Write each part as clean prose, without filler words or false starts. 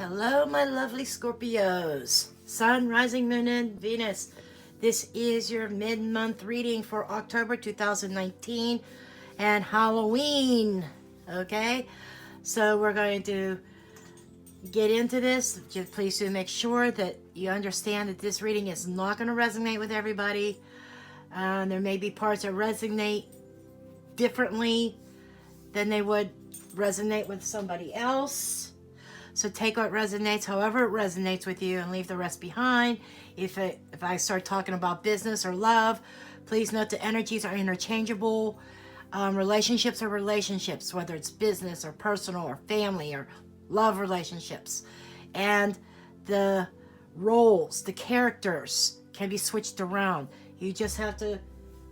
Hello, my lovely Scorpios. Sun, rising, moon, and Venus. This is your mid-month reading for October 2019 and Halloween. Okay? So we're going to get into this. Just please do make sure that you understand that this reading is not going to resonate with everybody. There may be parts that resonate differently than they would resonate with somebody else. So take what resonates, however it resonates with you, and leave the rest behind. If I start talking about business or love, please note the energies are interchangeable. Relationships are relationships, whether it's business or personal or family or love relationships. And the roles, the characters can be switched around. You just have to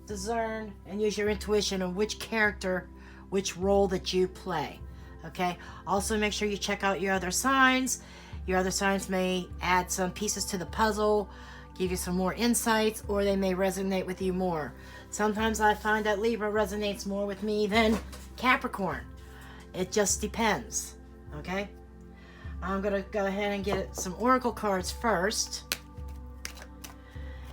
discern and use your intuition on which character, which role that you play. Okay, also make sure you check out your other signs. Your other signs may add some pieces to the puzzle, give you some more insights, or they may resonate with you more. Sometimes I find that Libra resonates more with me than Capricorn. It just depends. Okay, I'm gonna go ahead and get some oracle cards first.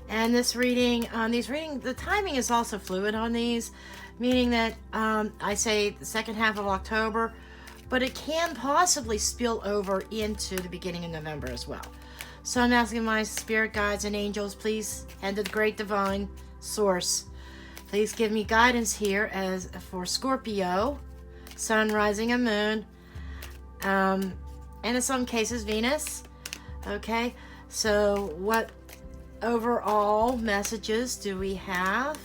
And this reading, the timing is also fluid on these, meaning that I say the second half of October, but it can possibly spill over into the beginning of November as well. So I'm asking my spirit guides and angels, please, and the great divine source, please give me guidance here as for Scorpio, sun, rising, and moon, and in some cases Venus. Okay, so what overall messages do we have?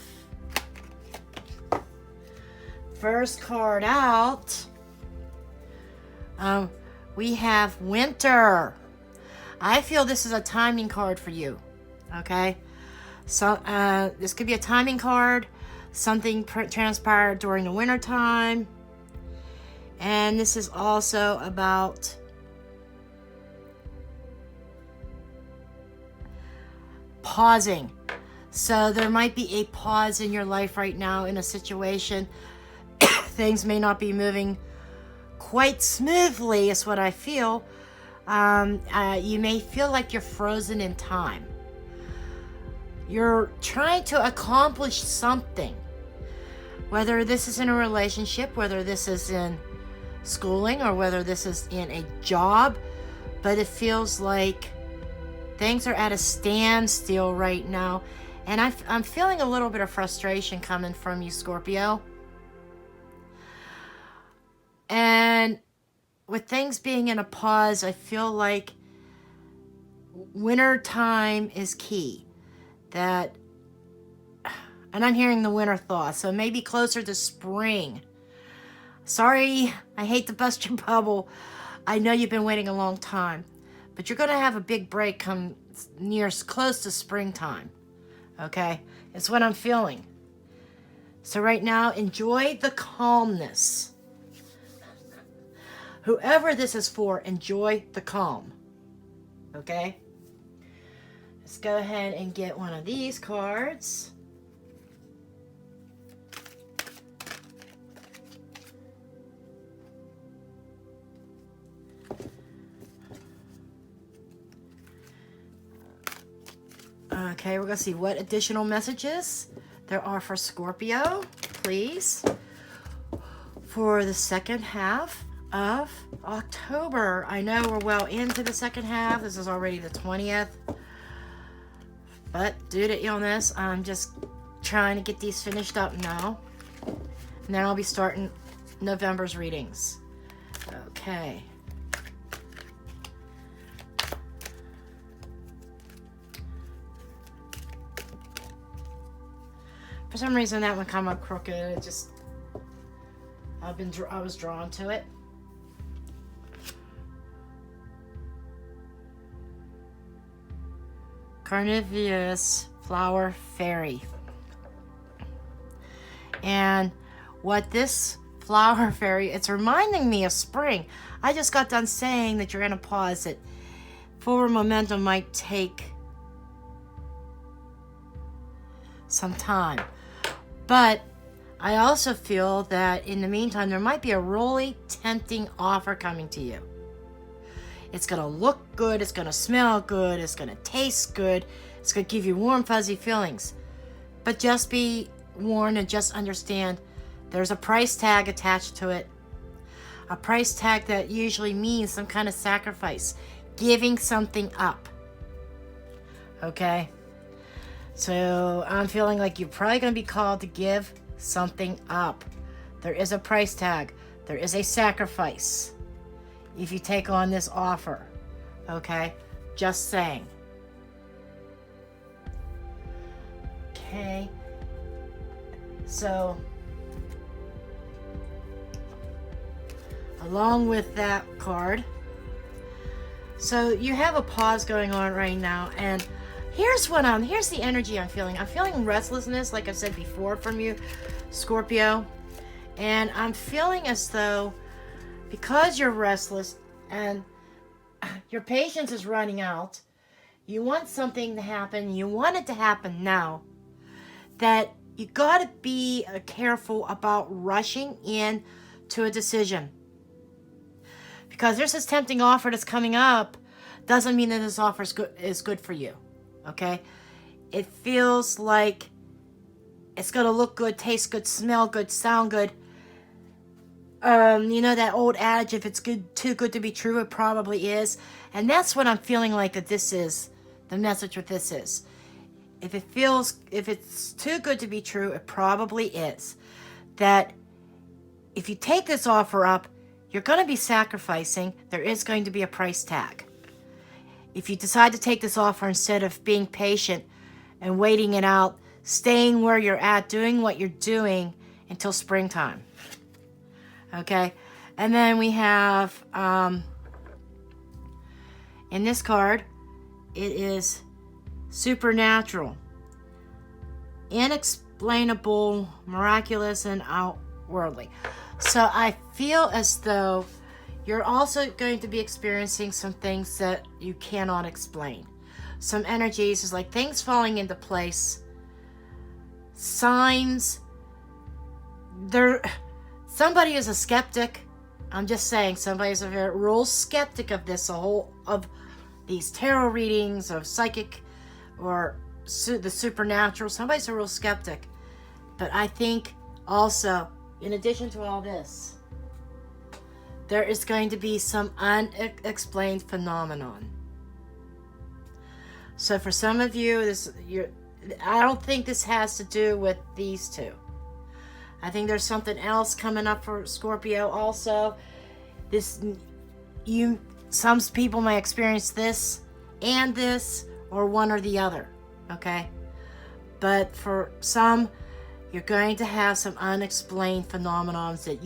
First card out, we have winter. I feel this is a timing card for you. Okay, so this could be a timing card. Something transpired during the winter time, and this is also about pausing. So there might be a pause in your life right now in a situation. Things may not be moving quite smoothly, is what I feel. You may feel like you're frozen in time. You're trying to accomplish something, whether this is in a relationship, whether this is in schooling, or whether this is in a job, but it feels like things are at a standstill right now. And I'm feeling a little bit of frustration coming from you, Scorpio. And with things being in a pause, I feel like winter time is key. And I'm hearing the winter thaw, so maybe closer to spring. Sorry, I hate to bust your bubble. I know you've been waiting a long time, but you're going to have a big break come close to springtime. Okay? It's what I'm feeling. So right now, enjoy the calmness. Whoever this is for, enjoy the calm. Okay? Let's go ahead and get one of these cards. Okay, we're going to see what additional messages there are for Scorpio, please, for the second half of October. I know we're well into the second half. This is already the 20th. But due to illness, I'm just trying to get these finished up now. And then I'll be starting November's readings. Okay. For some reason that one come up crooked. It just, I was drawn to it. Carnivorous flower fairy. And what this flower fairy, it's reminding me of spring. I just got done saying that you're in a pause, that forward momentum might take some time. But I also feel that in the meantime, there might be a really tempting offer coming to you. It's going to look good. It's going to smell good. It's going to taste good. It's going to give you warm, fuzzy feelings. But just be warned and just understand there's a price tag attached to it. A price tag that usually means some kind of sacrifice, giving something up. Okay? So I'm feeling like you're probably going to be called to give something up. There is a price tag. There is a sacrifice if you take on this offer. Okay? Just saying. Okay? So, along with that card, so you have a pause going on right now, and here's the energy I'm feeling. I'm feeling restlessness, like I said before, from you, Scorpio. And I'm feeling as though, because you're restless and your patience is running out, you want something to happen, you want it to happen now, that you got to be careful about rushing in to a decision. Because there's this tempting offer that's coming up, doesn't mean that this offer is good for you. Okay? It feels like it's going to look good, taste good, smell good, sound good. You know that old adage, if it's too good to be true, it probably is. And that's what I'm feeling like that this is, the message with this is. If it's too good to be true, it probably is. That if you take this offer up, you're going to be sacrificing. There is going to be a price tag. If you decide to take this offer instead of being patient and waiting it out, staying where you're at, doing what you're doing until springtime. Okay? And then we have, in this card, it is supernatural, inexplainable, miraculous, and outworldly. So I feel as though you're also going to be experiencing some things that you cannot explain. Some energies is like things falling into place. Signs. Somebody is a skeptic. I'm just saying, somebody is a very real skeptic of this, of these tarot readings, of psychic or the supernatural. Somebody's a real skeptic. But I think also, in addition to all this, there is going to be some unexplained phenomenon. So for some of you, I don't think this has to do with these two. I think there's something else coming up for Scorpio also. Some people may experience this and this, or one or the other. Okay? But for some, you're going to have some unexplained phenomenons that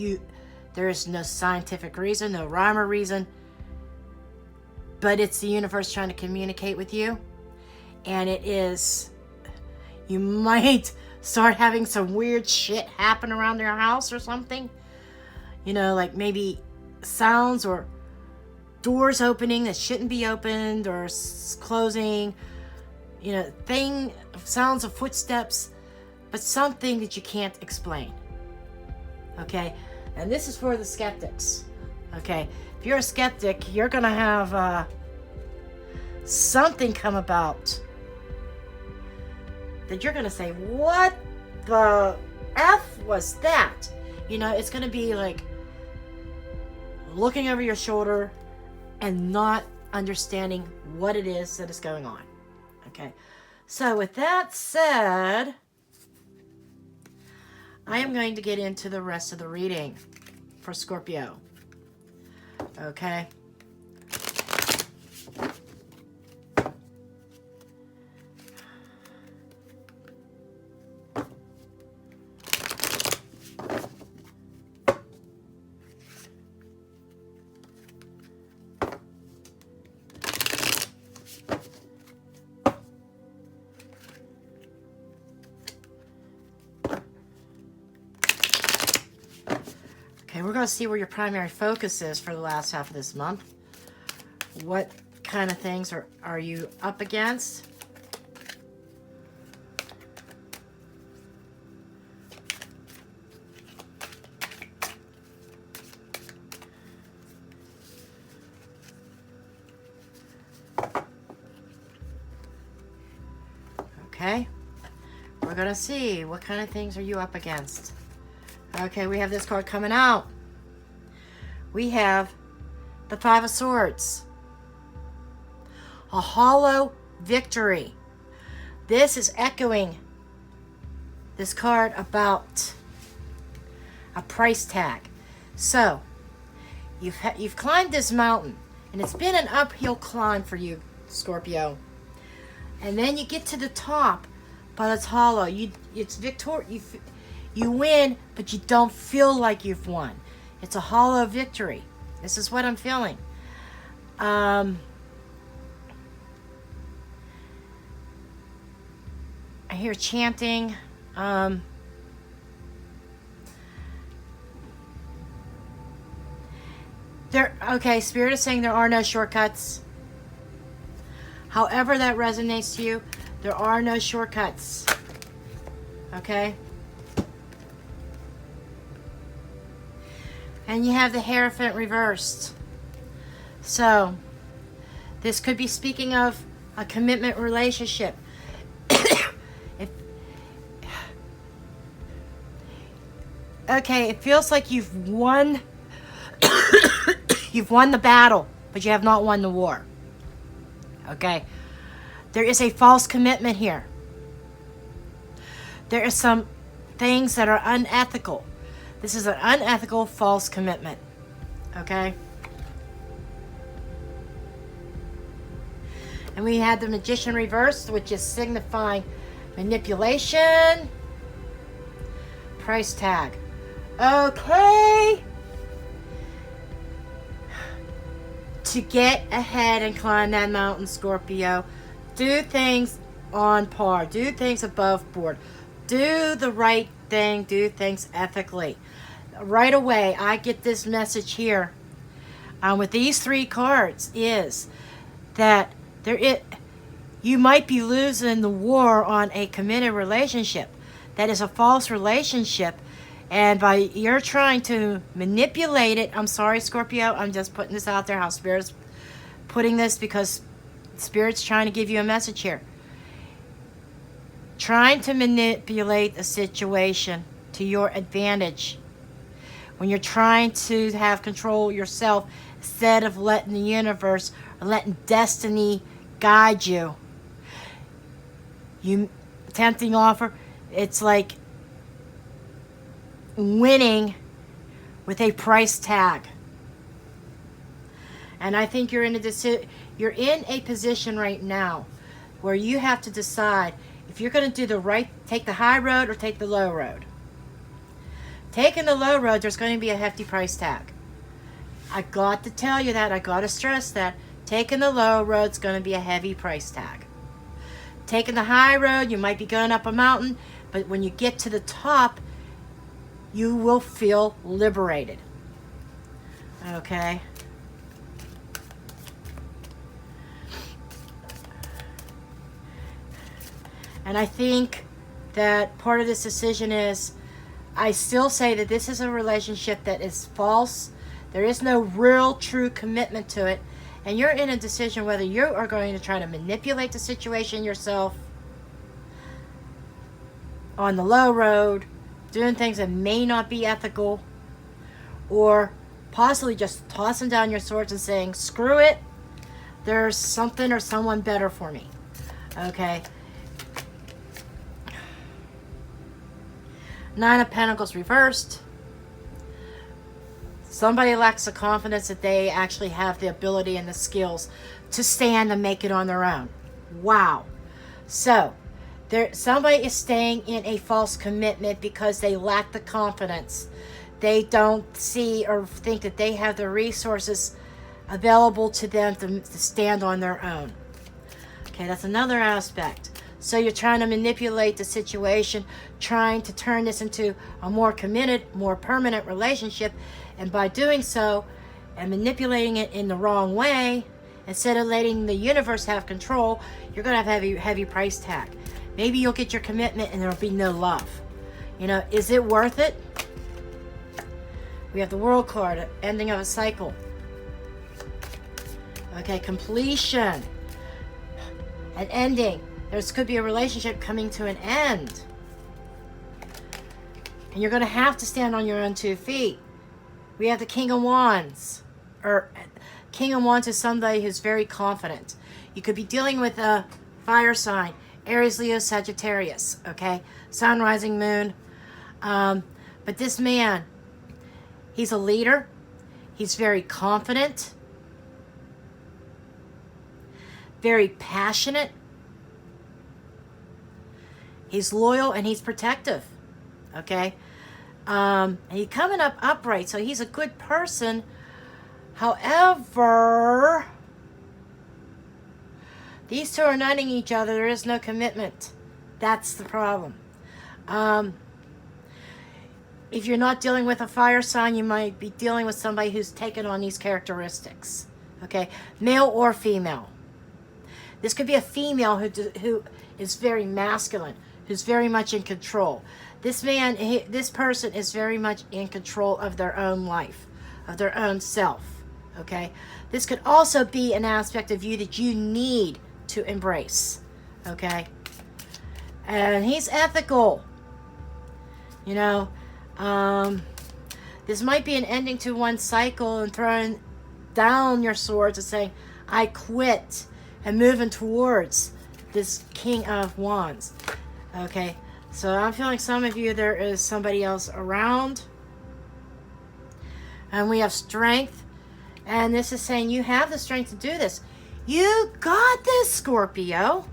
there is no scientific reason, no rhyme or reason, but it's the universe trying to communicate with you. And you might start having some weird shit happen around your house or something. You know, like maybe sounds or doors opening that shouldn't be opened, or closing, you know, sounds of footsteps, but something that you can't explain. Okay? And this is for the skeptics. Okay? If you're a skeptic, you're going to have something come about that you're going to say, what the F was that? You know, it's going to be like looking over your shoulder and not understanding what it is that is going on. Okay? So with that said, I am going to get into the rest of the reading for Scorpio. Okay? Okay, we're going to see where your primary focus is for the last half of this month. What kind of things are you up against? gonna see what kind of things are you up against. Okay, we have this card coming out. We have the Five of Swords. A hollow victory. This is echoing this card about a price tag. So, you've climbed this mountain, and it's been an uphill climb for you, Scorpio. And then you get to the top, but it's hollow. You win, but you don't feel like you've won. It's a hollow victory. This is what I'm feeling. I hear chanting. Okay, Spirit is saying there are no shortcuts. However that resonates to you, there are no shortcuts. Okay? And you have the Hierophant reversed. So, this could be speaking of a commitment relationship. Okay, it feels like you've won you've won the battle, but you have not won the war. Okay? There is a false commitment here. There are some things that are unethical. This is an unethical false commitment. Okay? And we had the Magician reversed, which is signifying manipulation. Price tag. Okay. To get ahead and climb that mountain, Scorpio, do things on par. Do things above board. Do the right thing. Do things ethically. Right away, I get this message here with these three cards is that you might be losing the war on a committed relationship. That is a false relationship. And by you're trying to manipulate it, I'm sorry, Scorpio, I'm just putting this out there, how Spirit's putting this, because Spirit's trying to give you a message here. Trying to manipulate a situation to your advantage. When you're trying to have control yourself instead of letting the universe or letting destiny guide you. You tempting offer, it's like winning with a price tag. And I think you're in a position right now where you have to decide if you're going to do take the high road or take the low road. Taking the low road, there's going to be a hefty price tag. I got to tell you that. I got to stress that. Taking the low road is going to be a heavy price tag. Taking the high road, you might be going up a mountain, but when you get to the top, you will feel liberated. Okay? And I think that part of this decision is, I still say that this is a relationship that is false. There is no real, true commitment to it. And you're in a decision whether you are going to try to manipulate the situation yourself on the low road, doing things that may not be ethical, or possibly just tossing down your swords and saying, screw it, there's something or someone better for me. Okay? Nine of Pentacles reversed. Somebody lacks the confidence that they actually have the ability and the skills to stand and make it on their own. Wow. So, somebody is staying in a false commitment because they lack the confidence. They don't see or think that they have the resources available to them to stand on their own. Okay, that's another aspect. So you're trying to manipulate the situation, trying to turn this into a more committed, more permanent relationship. And by doing so, and manipulating it in the wrong way, instead of letting the universe have control, you're going to have heavy price tag. Maybe you'll get your commitment and there'll be no love. You know, is it worth it? We have the World card, ending of a cycle. Okay, completion. An ending. There could be a relationship coming to an end. And you're going to have to stand on your own 2 feet. We have the King of Wands. Or King of Wands is somebody who's very confident. You could be dealing with a fire sign. Aries, Leo, Sagittarius. Okay? Sun, rising, moon. But this man, he's a leader. He's very confident. Very passionate. He's loyal and he's protective. Okay? And he's coming up upright, so he's a good person. However, these two are nutting each other. There is no commitment. That's the problem. If you're not dealing with a fire sign, you might be dealing with somebody who's taken on these characteristics. Okay? Male or female. This could be a female who is very masculine, who's very much in control. This person is very much in control of their own life, of their own self, okay? This could also be an aspect of you that you need to embrace, okay? And he's ethical, you know. This might be an ending to one cycle and throwing down your swords and saying, I quit, and moving towards this King of Wands, okay? So I'm feeling some of you, there is somebody else around. And we have strength. And this is saying you have the strength to do this. You got this, Scorpio.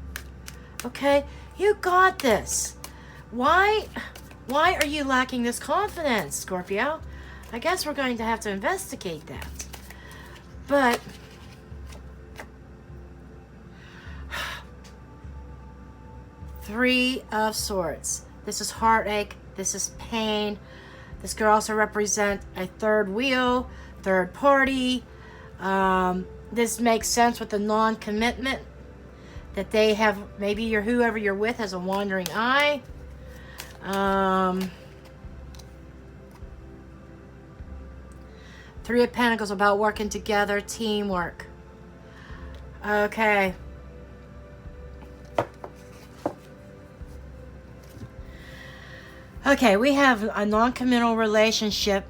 Okay? You got this. Why are you lacking this confidence, Scorpio? I guess we're going to have to investigate that. But Three of Swords. This is heartache. This is pain. This could also represent a third wheel, third party. This makes sense with the non-commitment that they have. Maybe whoever you're with has a wandering eye. Three of Pentacles about working together, teamwork. Okay. Okay, we have a non-committal relationship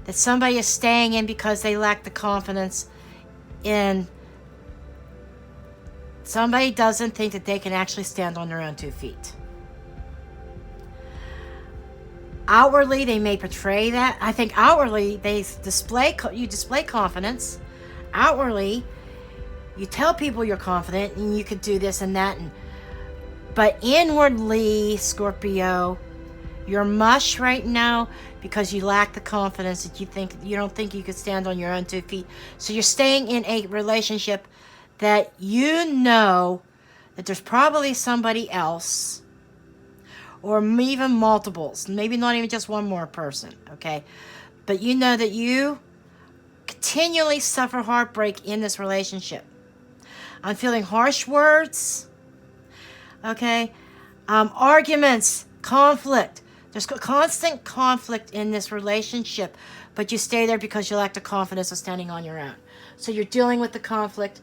that somebody is staying in because they lack the confidence in. Somebody doesn't think that they can actually stand on their own 2 feet. Outwardly, they may portray that. I think outwardly, you display confidence. Outwardly, you tell people you're confident and you could do this and that. But inwardly, Scorpio, you're mush right now because you lack the confidence that you don't think you could stand on your own 2 feet. So you're staying in a relationship that you know that there's probably somebody else, or even multiples, maybe not even just one more person, okay? But you know that you continually suffer heartbreak in this relationship. I'm feeling harsh words, okay? Arguments, conflict. There's constant conflict in this relationship, but you stay there because you lack the confidence of standing on your own. So you're dealing with the conflict.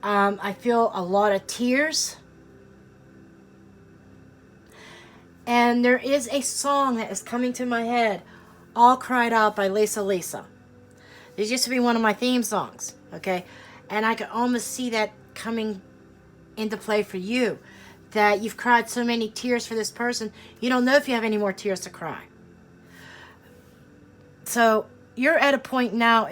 I feel a lot of tears. And there is a song that is coming to my head, All Cried Out by Lisa Lisa. This used to be one of my theme songs, okay? And I could almost see that coming into play for you. That you've cried so many tears for this person, you don't know if you have any more tears to cry. So you're at a point now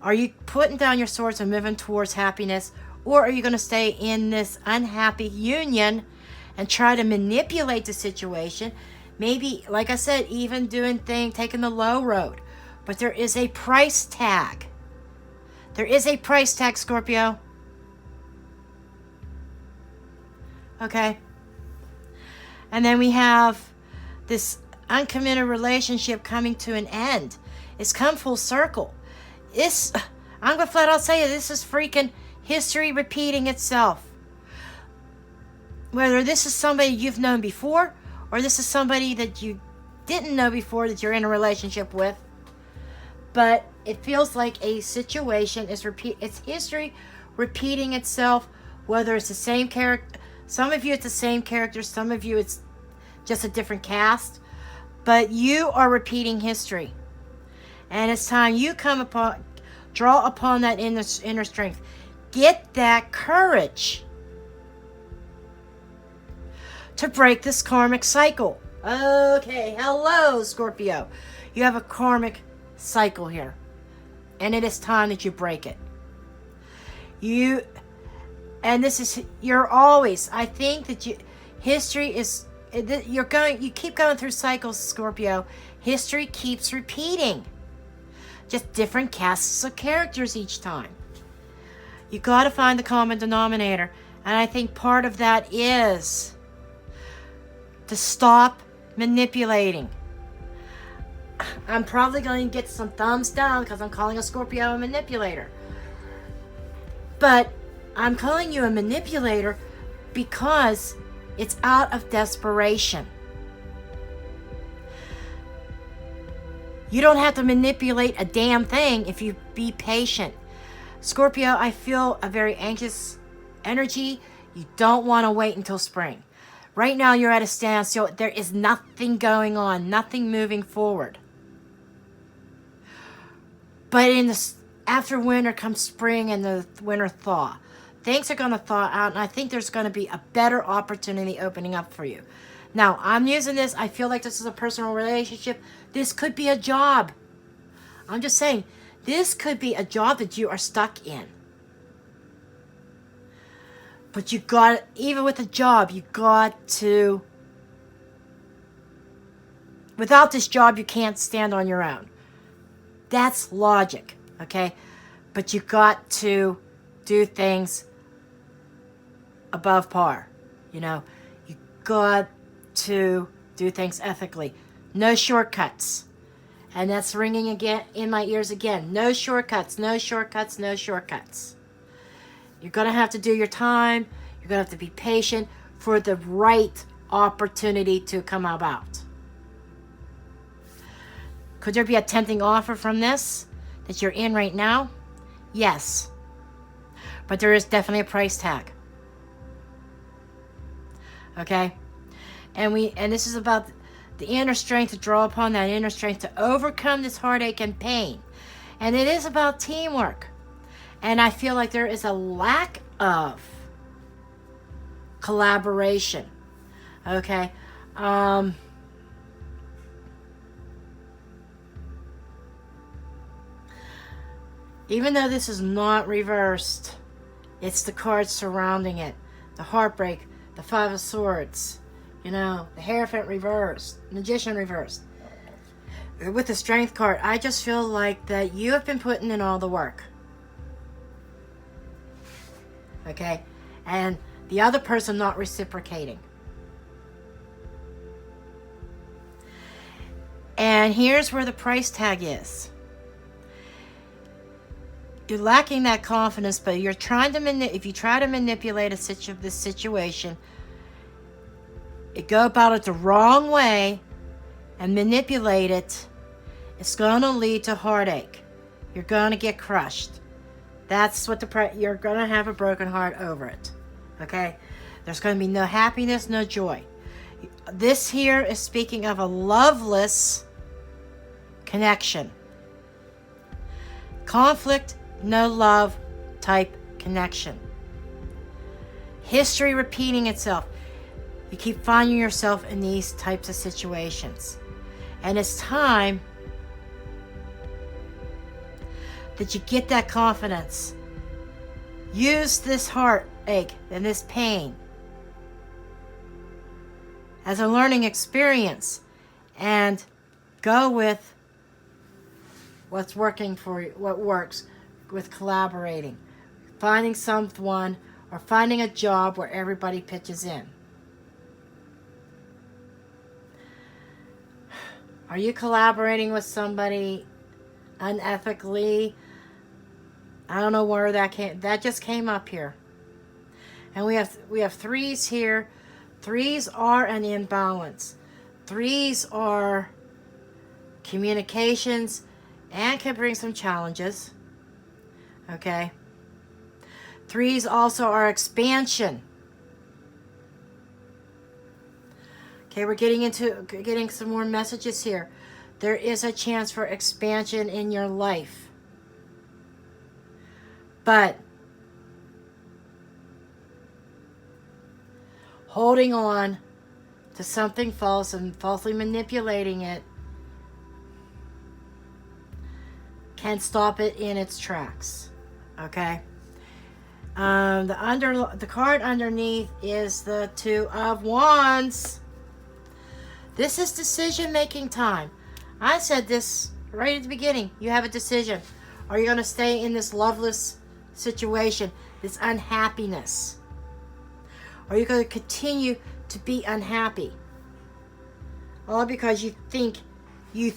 are you putting down your swords and moving towards happiness, or are you going to stay in this unhappy union and try to manipulate the situation? Maybe, like I said, even taking the low road. But there is a price tag. There is a price tag, Scorpio. Okay? And then we have this uncommitted relationship coming to an end. It's come full circle. I'm going to flat out say it, this is freaking history repeating itself. Whether this is somebody you've known before, or this is somebody that you didn't know before that you're in a relationship with. But it feels like a situation it's history repeating itself, whether it's the same character. Some of you it's the same character, some of you it's just a different cast. But you are repeating history. And it's time you draw upon that inner strength. Get that courage to break this karmic cycle. Okay, hello, Scorpio. You have a karmic cycle here. And it is time that you break it. You're always, I think that history is, you keep going through cycles, Scorpio. History keeps repeating. Just different casts of characters each time. You got to find the common denominator. And I think part of that is to stop manipulating. I'm probably going to get some thumbs down because I'm calling a Scorpio a manipulator. But I'm calling you a manipulator because it's out of desperation. You don't have to manipulate a damn thing if you be patient. Scorpio, I feel a very anxious energy. You don't want to wait until spring. Right now you're at a standstill. There is nothing going on, nothing moving forward. But after winter comes spring and the winter thaw. Things are going to thaw out, and I think there's going to be a better opportunity opening up for you. Now, I'm using this. I feel like this is a personal relationship. This could be a job. I'm just saying, this could be a job that you are stuck in. But even with a job, you got to, without this job, you can't stand on your own. That's logic, okay? But you got to do things above par. You got to do things ethically. No shortcuts. And that's ringing again in my ears again. No shortcuts, no shortcuts, no shortcuts. You're going to have to do your time. You're going to have to be patient for the right opportunity to come about. Could there be a tempting offer from this that you're in right now? Yes. But there is definitely a price tag. Okay? And this is about the inner strength, to draw upon that inner strength to overcome this heartache and pain. And it is about teamwork. And I feel like there is a lack of collaboration. Okay? Even though this is not reversed, it's the cards surrounding it. The heartbreak, the Five of Swords, the Hierophant reversed, Magician reversed. With the Strength card, I just feel like that you have been putting in all the work. Okay? And the other person not reciprocating. And here's where the price tag is. You're lacking that confidence, but you're trying to if you try to manipulate this situation, go about it the wrong way and manipulate it, it's going to lead to heartache. You're going to get crushed. That's what you're going to have a broken heart over it. Okay? There's going to be no happiness, no joy. This here is speaking of a loveless connection. Conflict, no love type connection. History repeating itself. You keep finding yourself in these types of situations. And it's time that you get that confidence. Use this heartache and this pain as a learning experience and go with what's working for you, what works with collaborating, finding someone or finding a job where everybody pitches in. Are you collaborating with somebody unethically? I don't know where that just came up here. And we have threes here. Threes are an imbalance. Threes are communications and can bring some challenges. Okay? Threes also are expansion. Okay, we're getting some more messages here. There is a chance for expansion in your life. But holding on to something false and falsely manipulating it can stop it in its tracks. Okay? The card underneath is the Two of Wands. This is decision-making time. I said this right at the beginning. You have a decision. Are you going to stay in this loveless situation, this unhappiness? Are you going to continue to be unhappy? All because you think you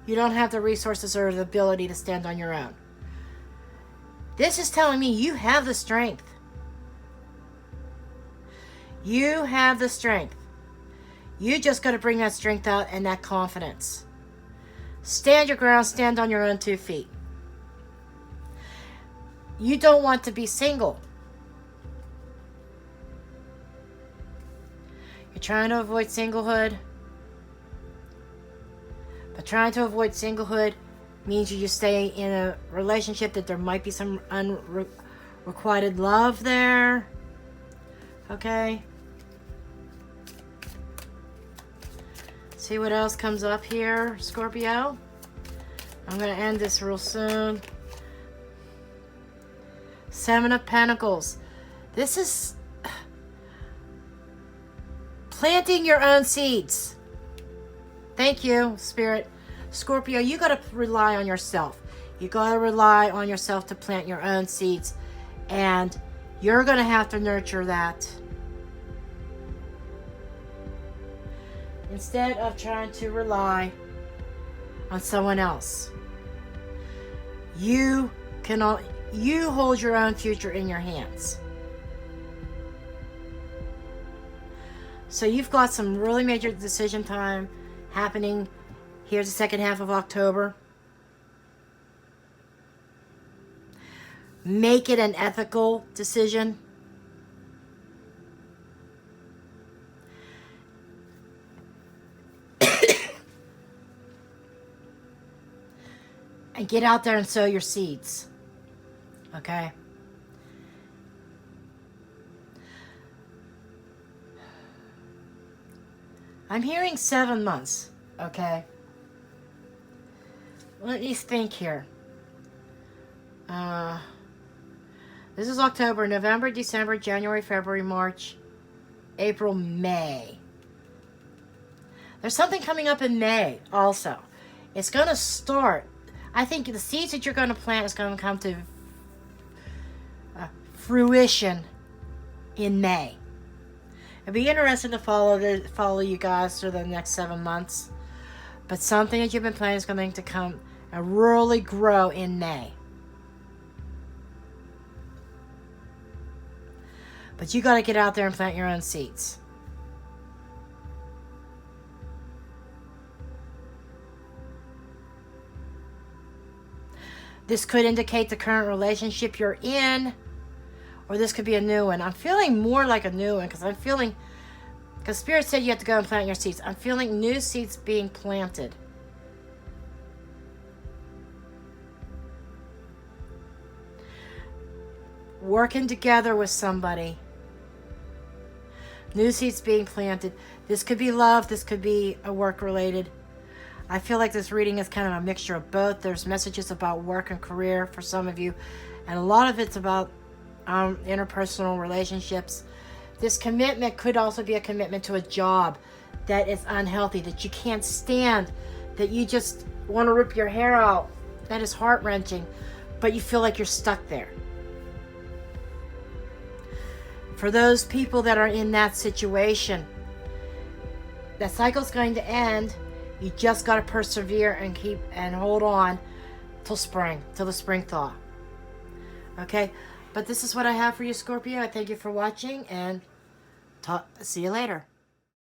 don't have the resources or the ability to stand on your own. This is telling me you have the strength. You have the strength. You just got to bring that strength out and that confidence. Stand your ground, stand on your own 2 feet. You don't want to be single. You're trying to avoid singlehood. But trying to avoid singlehood means you just stay in a relationship that there might be some unrequited love there. Okay? See what else comes up here, Scorpio? I'm going to end this real soon. 7 of Pentacles. This is planting your own seeds. Thank you, Spirit. Scorpio, you got to rely on yourself. You got to rely on yourself to plant your own seeds. And you're going to have to nurture that. Instead of trying to rely on someone else. You hold your own future in your hands. So you've got some really major decision time happening. Here's the second half of October. Make it an ethical decision. And get out there and sow your seeds. Okay? I'm hearing 7 months. Okay? Let me think here. This is October, November, December, January, February, March, April, May. There's something coming up in May also. It's going to start. I think the seeds that you're going to plant is going to come to fruition in May. It'd be interesting to follow you guys through the next 7 months. But something that you've been planting is going to come and really grow in May. But you got to get out there and plant your own seeds. This could indicate the current relationship you're in, or this could be a new one. I'm feeling more like a new one because Spirit said you have to go and plant your seeds. I'm feeling new seeds being planted. Working together with somebody. New seeds being planted. This could be love. This could be a work-related. I feel like this reading is kind of a mixture of both. There's messages about work and career for some of you. And a lot of it's about interpersonal relationships. This commitment could also be a commitment to a job that is unhealthy, that you can't stand, that you just want to rip your hair out. That is heart-wrenching, but you feel like you're stuck there. For those people that are in that situation, that cycle's going to end. You just got to persevere and keep and hold on till spring, till the spring thaw. Okay? But this is what I have for you, Scorpio. I thank you for watching and see you later.